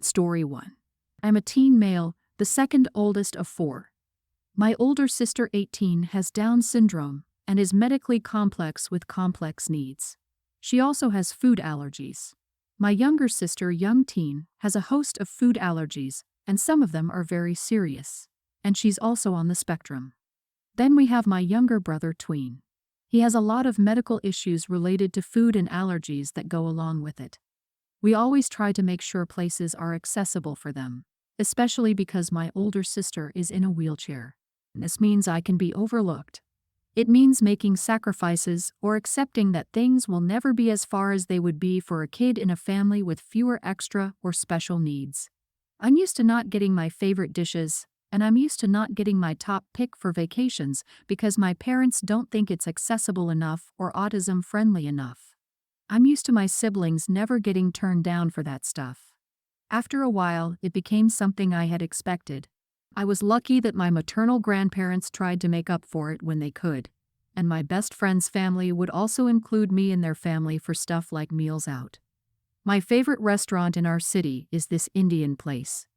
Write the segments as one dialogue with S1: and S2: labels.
S1: Story 1. I'm a teen male, the second oldest of 4. My older sister, 18, has Down syndrome and is medically complex with complex needs. She also has food allergies. My younger sister, young teen, has a host of food allergies, and some of them are very serious. And she's also on the spectrum. Then we have my younger brother, tween. He has a lot of medical issues related to food and allergies that go along with it. We always try to make sure places are accessible for them, especially because my older sister is in a wheelchair. This means I can be overlooked. It means making sacrifices or accepting that things will never be as far as they would be for a kid in a family with fewer extra or special needs. I'm used to not getting my favorite dishes, and I'm used to not getting my top pick for vacations because my parents don't think it's accessible enough or autism-friendly enough. I'm used to my siblings never getting turned down for that stuff. After a while, it became something I had expected. I was lucky that my maternal grandparents tried to make up for it when they could, and my best friend's family would also include me in their family for stuff like meals out. My favorite restaurant in our city is this Indian place.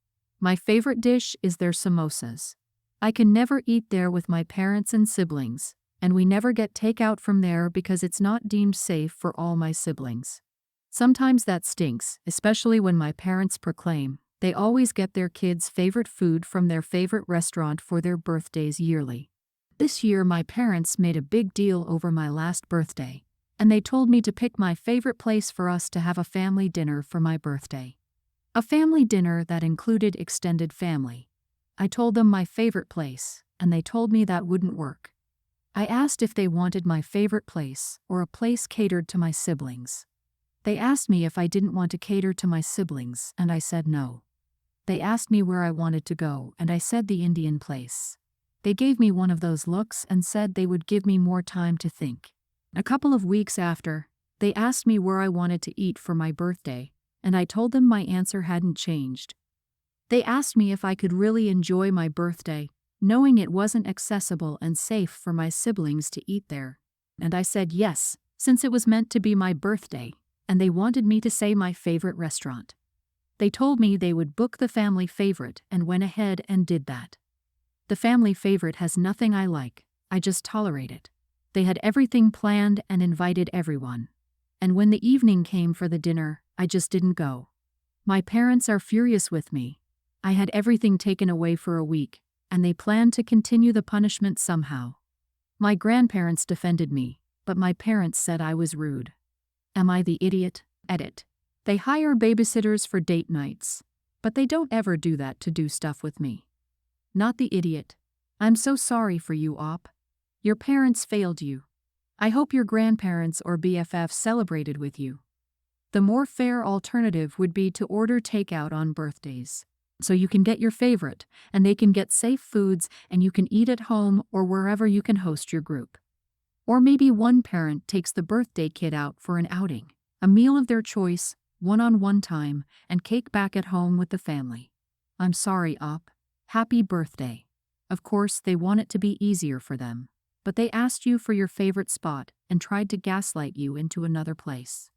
S1: My favorite dish is their samosas. I can never eat there with my parents and siblings, and we never get takeout from there because it's not deemed safe for all my siblings. Sometimes that stinks, especially when my parents proclaim they always get their kids' favorite food from their favorite restaurant for their birthdays yearly. This year my parents made a big deal over my last birthday, and they told me to pick my favorite place for us to have a family dinner for my birthday. A family dinner that included extended family. I told them my favorite place, and they told me that wouldn't work. I asked if they wanted my favorite place or a place catered to my siblings. They asked me if I didn't want to cater to my siblings, and I said no. They asked me where I wanted to go, and I said the Indian place. They gave me one of those looks and said they would give me more time to think. A couple of weeks after, they asked me where I wanted to eat for my birthday, and I told them my answer hadn't changed. They asked me if I could really enjoy my birthday, knowing it wasn't accessible and safe for my siblings to eat there. And I said yes, since it was meant to be my birthday, and they wanted me to say my favorite restaurant. They told me they would book the family favorite and went ahead and did that. The family favorite has nothing I like, I just tolerate it. They had everything planned and invited everyone. And when the evening came for the dinner, I just didn't go. My parents are furious with me. I had everything taken away for a week, and they planned to continue the punishment somehow. My grandparents defended me, but my parents said I was rude. Am I the idiot? Edit. They hire babysitters for date nights, but they don't ever do that to do stuff with me. Not the idiot. I'm so sorry for you, Op. Your parents failed you. I hope your grandparents or BFFs celebrated with you. The more fair alternative would be to order takeout on birthdays, so you can get your favorite, and they can get safe foods, and you can eat at home or wherever you can host your group. Or maybe one parent takes the birthday kid out for an outing, a meal of their choice, one-on-one time, and cake back at home with the family. I'm sorry, Op. Happy birthday. Of course, they want it to be easier for them, but they asked you for your favorite spot and tried to gaslight you into another place.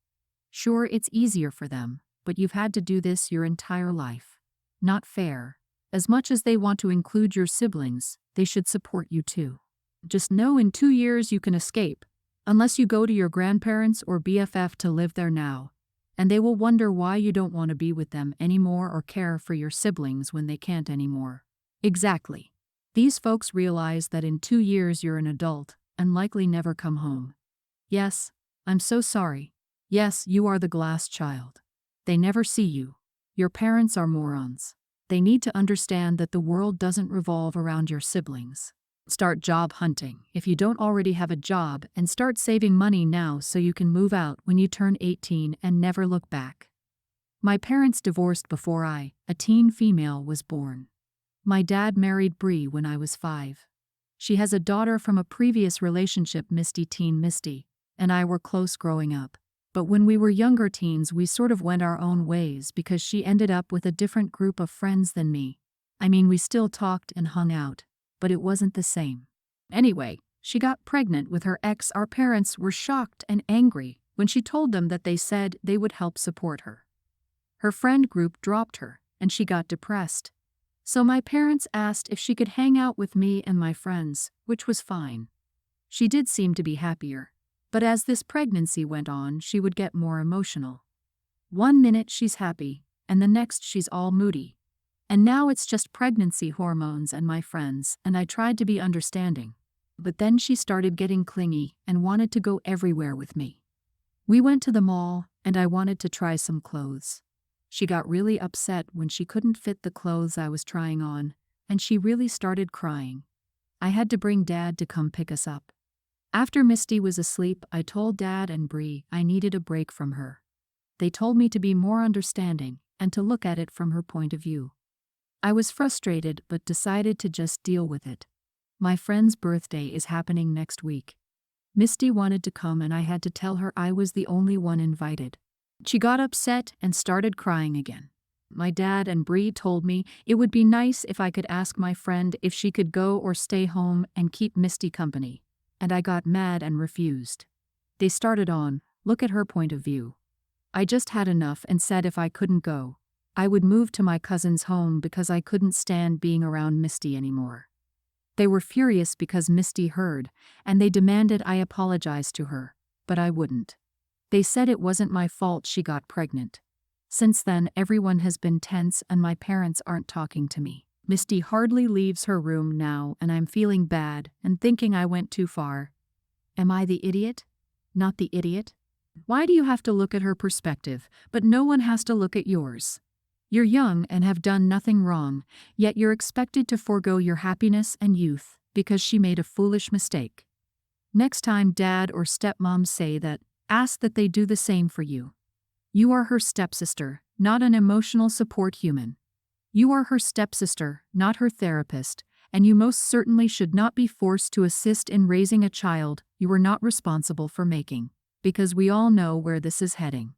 S1: Sure, it's easier for them, but you've had to do this your entire life. Not fair. As much as they want to include your siblings, they should support you too. Just know in 2 years you can escape, unless you go to your grandparents or BFF to live there now, and they will wonder why you don't want to be with them anymore or care for your siblings when they can't anymore. Exactly. These folks realize that in 2 years you're an adult and likely never come home. Yes, I'm so sorry. Yes, you are the glass child. They never see you. Your parents are morons. They need to understand that the world doesn't revolve around your siblings. Start job hunting if you don't already have a job, and start saving money now so you can move out when you turn 18 and never look back. My parents divorced before I, a teen female, was born. My dad married Bree when I was 5. She has a daughter from a previous relationship, Misty, and I were close growing up. But when we were younger teens, we sort of went our own ways because she ended up with a different group of friends than me. I mean, we still talked and hung out, but it wasn't the same. Anyway, she got pregnant with her ex. Our parents were shocked and angry when she told them that they said they would help support her. Her friend group dropped her, and she got depressed. So my parents asked if she could hang out with me and my friends, which was fine. She did seem to be happier, but as this pregnancy went on, she would get more emotional. One minute she's happy, and the next she's all moody. And now it's just pregnancy hormones and my friends, and I tried to be understanding. But then she started getting clingy and wanted to go everywhere with me. We went to the mall, and I wanted to try some clothes. She got really upset when she couldn't fit the clothes I was trying on, and she really started crying. I had to bring Dad to come pick us up. After Misty was asleep, I told Dad and Bree I needed a break from her. They told me to be more understanding and to look at it from her point of view. I was frustrated but decided to just deal with it. My friend's birthday is happening next week. Misty wanted to come and I had to tell her I was the only one invited. She got upset and started crying again. My dad and Bree told me it would be nice if I could ask my friend if she could go or stay home and keep Misty company, and I got mad and refused. They started on, look at her point of view. I just had enough and said if I couldn't go, I would move to my cousin's home because I couldn't stand being around Misty anymore. They were furious because Misty heard, and they demanded I apologize to her, but I wouldn't. They said it wasn't my fault she got pregnant. Since then, everyone has been tense and my parents aren't talking to me. Misty hardly leaves her room now and I'm feeling bad and thinking I went too far. Am I the idiot? Not the idiot? Why do you have to look at her perspective, but no one has to look at yours? You're young and have done nothing wrong, yet you're expected to forego your happiness and youth because she made a foolish mistake. Next time dad or stepmom say that, ask that they do the same for you. You are her stepsister, not an emotional support human. You are her stepsister, not her therapist, and you most certainly should not be forced to assist in raising a child you were not responsible for making, because we all know where this is heading.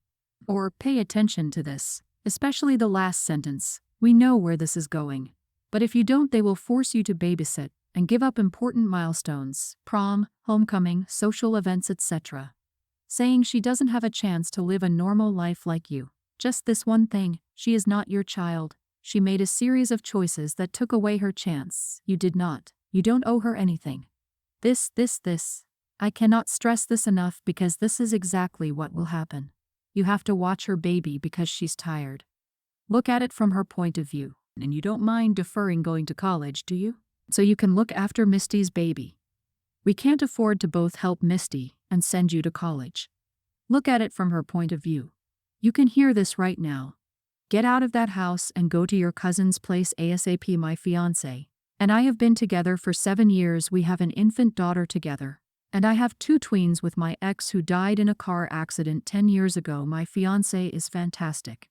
S1: Or pay attention to this, especially the last sentence. We know where this is going. But if you don't, they will force you to babysit and give up important milestones, prom, homecoming, social events, etc. Saying she doesn't have a chance to live a normal life like you. Just this one thing, she is not your child. She made a series of choices that took away her chance. You did not. You don't owe her anything. This. I cannot stress this enough because this is exactly what will happen. You have to watch her baby because she's tired. Look at it from her point of view. And you don't mind deferring going to college, do you? So you can look after Misty's baby. We can't afford to both help Misty and send you to college. Look at it from her point of view. You can hear this right now. Get out of that house and go to your cousin's place ASAP. My fiancé and I have been together for 7 years. We have an infant daughter together. And I have 2 tweens with my ex who died in a car accident 10 years ago. My fiancé is fantastic.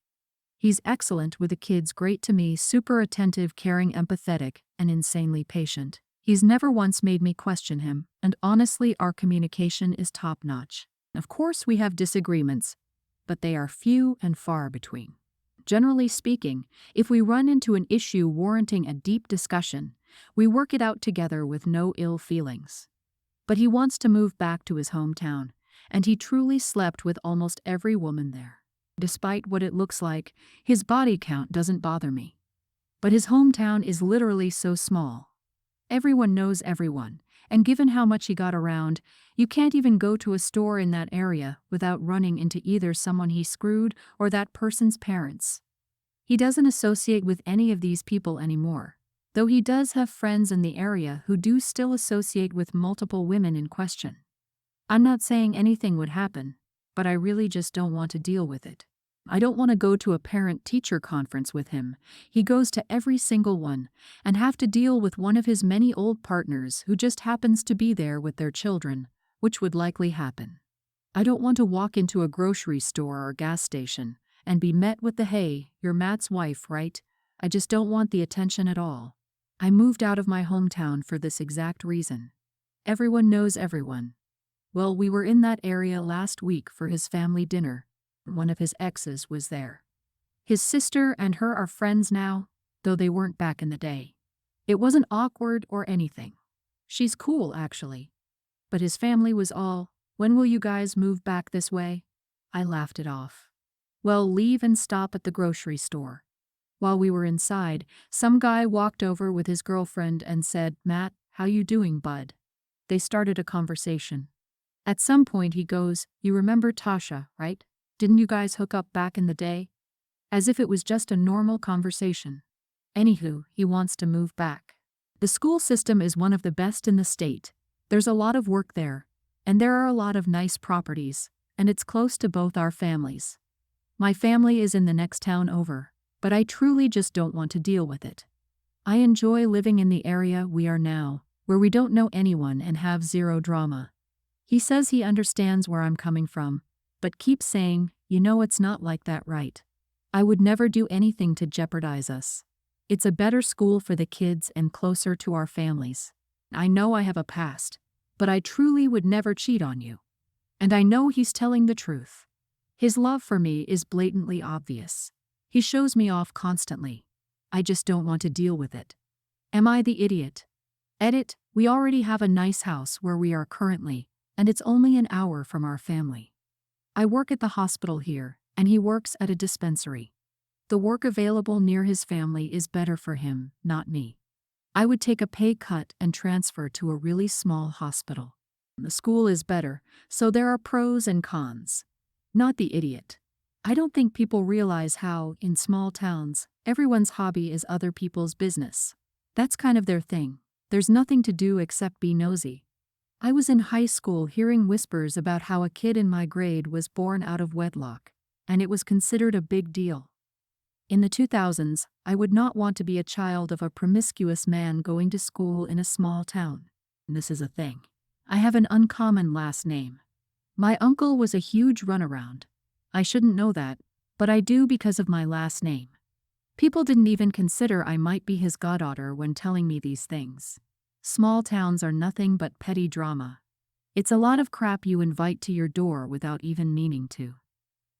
S1: He's excellent with the kids, great to me, super attentive, caring, empathetic, and insanely patient. He's never once made me question him, and honestly our communication is top-notch. Of course we have disagreements, but they are few and far between. Generally speaking, if we run into an issue warranting a deep discussion, we work it out together with no ill feelings. But he wants to move back to his hometown, and he truly slept with almost every woman there. Despite what it looks like, his body count doesn't bother me. But his hometown is literally so small. Everyone knows everyone, and given how much he got around, you can't even go to a store in that area without running into either someone he screwed or that person's parents. He doesn't associate with any of these people anymore, though he does have friends in the area who do still associate with multiple women in question. I'm not saying anything would happen, but I really just don't want to deal with it. I don't want to go to a parent-teacher conference with him. He goes to every single one, and have to deal with one of his many old partners who just happens to be there with their children, which would likely happen. I don't want to walk into a grocery store or gas station and be met with the "Hey, you're Matt's wife, right?" I just don't want the attention at all. I moved out of my hometown for this exact reason. Everyone knows everyone. Well, we were in that area last week for his family dinner. One of his exes was there. His sister and her are friends now, though they weren't back in the day. It wasn't awkward or anything. She's cool, actually. But his family was all, "When will you guys move back this way?" I laughed it off. Well, leave and stop at the grocery store. While we were inside, some guy walked over with his girlfriend and said, "Matt, how you doing, bud?" They started a conversation. At some point he goes, "You remember Tasha, right? Didn't you guys hook up back in the day?" As if it was just a normal conversation. Anywho, he wants to move back. The school system is one of the best in the state. There's a lot of work there, and there are a lot of nice properties, and it's close to both our families. My family is in the next town over, but I truly just don't want to deal with it. I enjoy living in the area we are now, where we don't know anyone and have zero drama. He says he understands where I'm coming from, but keeps saying, it's not like that, right? I would never do anything to jeopardize us. It's a better school for the kids and closer to our families. I know I have a past, but I truly would never cheat on you. And I know he's telling the truth. His love for me is blatantly obvious. He shows me off constantly. I just don't want to deal with it. Am I the idiot? Edit, we already have a nice house where we are currently, and it's only an hour from our family. I work at the hospital here, and he works at a dispensary. The work available near his family is better for him, not me. I would take a pay cut and transfer to a really small hospital. The school is better, so there are pros and cons. Not the idiot. I don't think people realize how, in small towns, everyone's hobby is other people's business. That's kind of their thing. There's nothing to do except be nosy. I was in high school hearing whispers about how a kid in my grade was born out of wedlock, and it was considered a big deal. In the 2000s, I would not want to be a child of a promiscuous man going to school in a small town. This is a thing. I have an uncommon last name. My uncle was a huge runaround. I shouldn't know that, but I do because of my last name. People didn't even consider I might be his goddaughter when telling me these things. Small towns are nothing but petty drama. It's a lot of crap you invite to your door without even meaning to.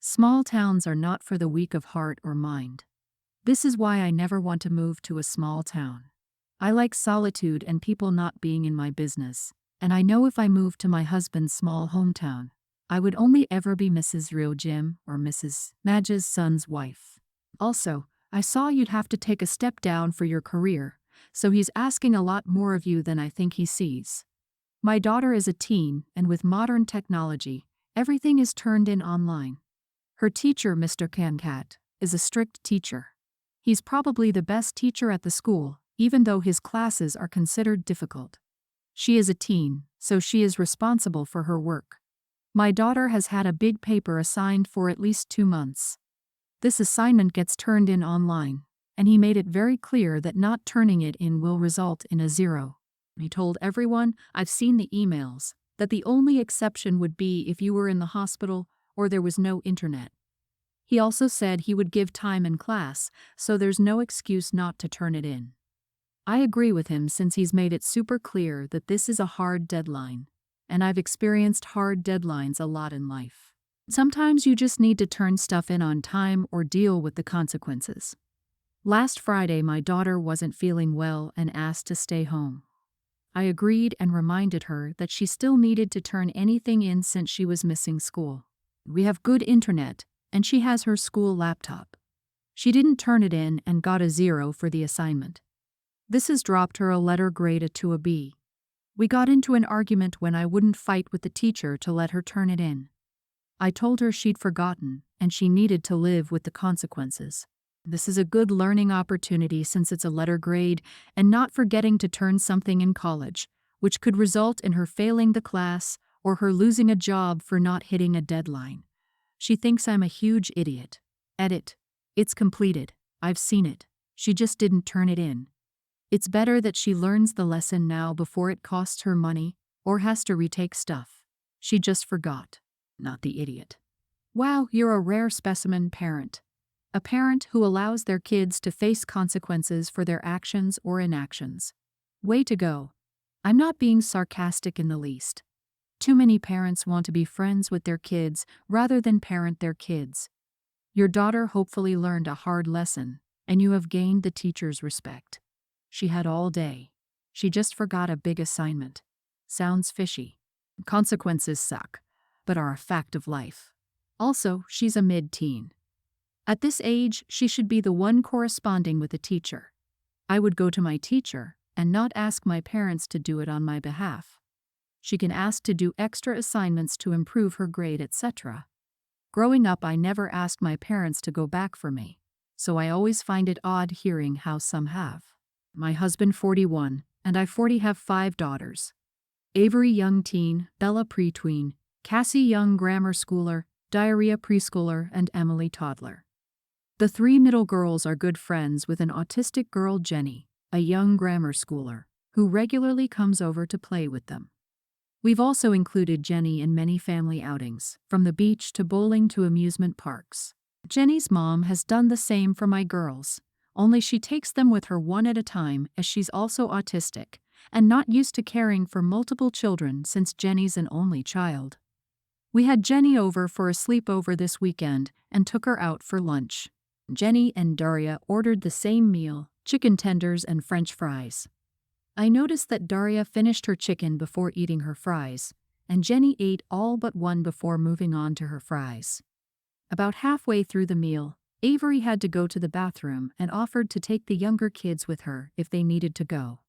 S1: Small towns are not for the weak of heart or mind. This is why I never want to move to a small town. I like solitude and people not being in my business, and I know if I moved to my husband's small hometown, I would only ever be Mrs. Real Jim or Mrs. Madge's son's wife. Also, I saw you'd have to take a step down for your career, so he's asking a lot more of you than I think he sees. My daughter is a teen, and with modern technology, everything is turned in online. Her teacher, Mr. Cancat, is a strict teacher. He's probably the best teacher at the school, even though his classes are considered difficult. She is a teen, so she is responsible for her work. My daughter has had a big paper assigned for at least 2 months. This assignment gets turned in online, and he made it very clear that not turning it in will result in a 0. He told everyone, I've seen the emails, that the only exception would be if you were in the hospital or there was no internet. He also said he would give time in class, so there's no excuse not to turn it in. I agree with him since he's made it super clear that this is a hard deadline, and I've experienced hard deadlines a lot in life. Sometimes you just need to turn stuff in on time or deal with the consequences. Last Friday, my daughter wasn't feeling well and asked to stay home. I agreed and reminded her that she still needed to turn anything in since she was missing school. We have good internet, and she has her school laptop. She didn't turn it in and got a 0 for the assignment. This has dropped her a letter grade to a B. We got into an argument when I wouldn't fight with the teacher to let her turn it in. I told her she'd forgotten, and she needed to live with the consequences. This is a good learning opportunity since it's a letter grade and not forgetting to turn something in college, which could result in her failing the class or her losing a job for not hitting a deadline. She thinks I'm a huge idiot. Edit. It's completed. I've seen it. She just didn't turn it in. It's better that she learns the lesson now before it costs her money or has to retake stuff. She just forgot. Not the idiot. Wow, you're a rare specimen parent. A parent who allows their kids to face consequences for their actions or inactions. Way to go. I'm not being sarcastic in the least. Too many parents want to be friends with their kids rather than parent their kids. Your daughter hopefully learned a hard lesson, and you have gained the teacher's respect. She had all day. She just forgot a big assignment. Sounds fishy. Consequences suck, but are a fact of life. Also, she's a mid-teen. At this age, she should be the one corresponding with the teacher. I would go to my teacher and not ask my parents to do it on my behalf. She can ask to do extra assignments to improve her grade, etc. Growing up, I never asked my parents to go back for me, so I always find it odd hearing how some have. My husband 41, and I 40 have 5 daughters. Avery young teen, Bella pre-tween, Cassie young grammar schooler, Diarrhea preschooler, and Emily toddler. The 3 middle girls are good friends with an autistic girl, Jenny, a young grammar schooler, who regularly comes over to play with them. We've also included Jenny in many family outings, from the beach to bowling to amusement parks. Jenny's mom has done the same for my girls, only she takes them with her one at a time as she's also autistic and not used to caring for multiple children since Jenny's an only child. We had Jenny over for a sleepover this weekend and took her out for lunch. Jenny and Daria ordered the same meal, chicken tenders and French fries. I noticed that Daria finished her chicken before eating her fries, and Jenny ate all but one before moving on to her fries. About halfway through the meal, Avery had to go to the bathroom and offered to take the younger kids with her if they needed to go.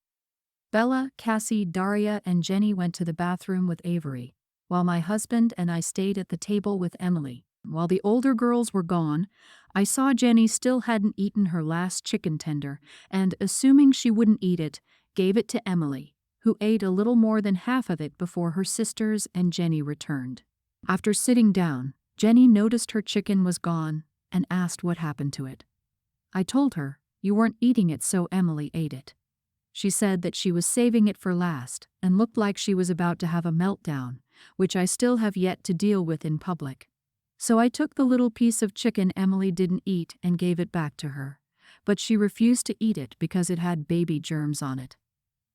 S1: Bella, Cassie, Daria, and Jenny went to the bathroom with Avery, while my husband and I stayed at the table with Emily. While the older girls were gone, I saw Jenny still hadn't eaten her last chicken tender, and, assuming she wouldn't eat it, gave it to Emily, who ate a little more than half of it before her sisters and Jenny returned. After sitting down, Jenny noticed her chicken was gone and asked what happened to it. I told her, "You weren't eating it, so Emily ate it." She said that she was saving it for last and looked like she was about to have a meltdown, which I still have yet to deal with in public. So I took the little piece of chicken Emily didn't eat and gave it back to her, but she refused to eat it because it had baby germs on it.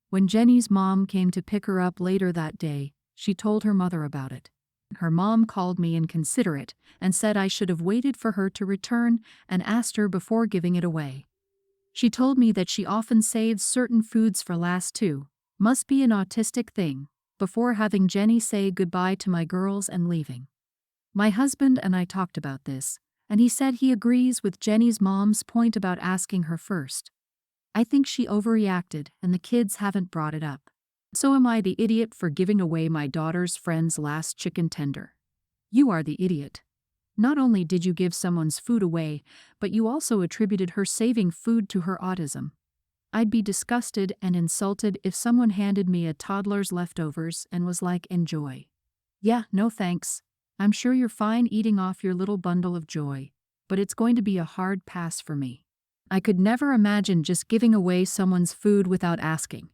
S1: When Jenny's mom came to pick her up later that day, she told her mother about it. Her mom called me inconsiderate and said I should have waited for her to return and asked her before giving it away. She told me that she often saves certain foods for last too, must be an autistic thing, before having Jenny say goodbye to my girls and leaving. My husband and I talked about this, and he said he agrees with Jenny's mom's point about asking her first. I think she overreacted and the kids haven't brought it up. So am I the idiot for giving away my daughter's friend's last chicken tender? You are the idiot. Not only did you give someone's food away, but you also attributed her saving food to her autism. I'd be disgusted and insulted if someone handed me a toddler's leftovers and was like, "Enjoy." Yeah, no thanks. I'm sure you're fine eating off your little bundle of joy, but it's going to be a hard pass for me. I could never imagine just giving away someone's food without asking.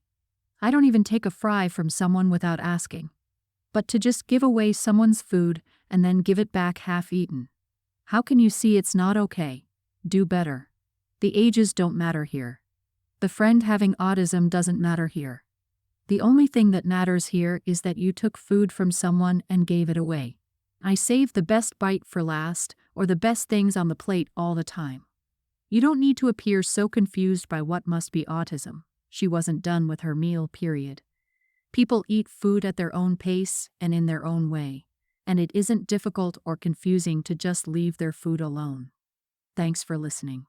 S1: I don't even take a fry from someone without asking. But to just give away someone's food and then give it back half-eaten. How can you see it's not okay? Do better. The ages don't matter here. The friend having autism doesn't matter here. The only thing that matters here is that you took food from someone and gave it away. I save the best bite for last, or the best things on the plate all the time. You don't need to appear so confused by what must be autism. She wasn't done with her meal, period. People eat food at their own pace and in their own way, and it isn't difficult or confusing to just leave their food alone. Thanks for listening.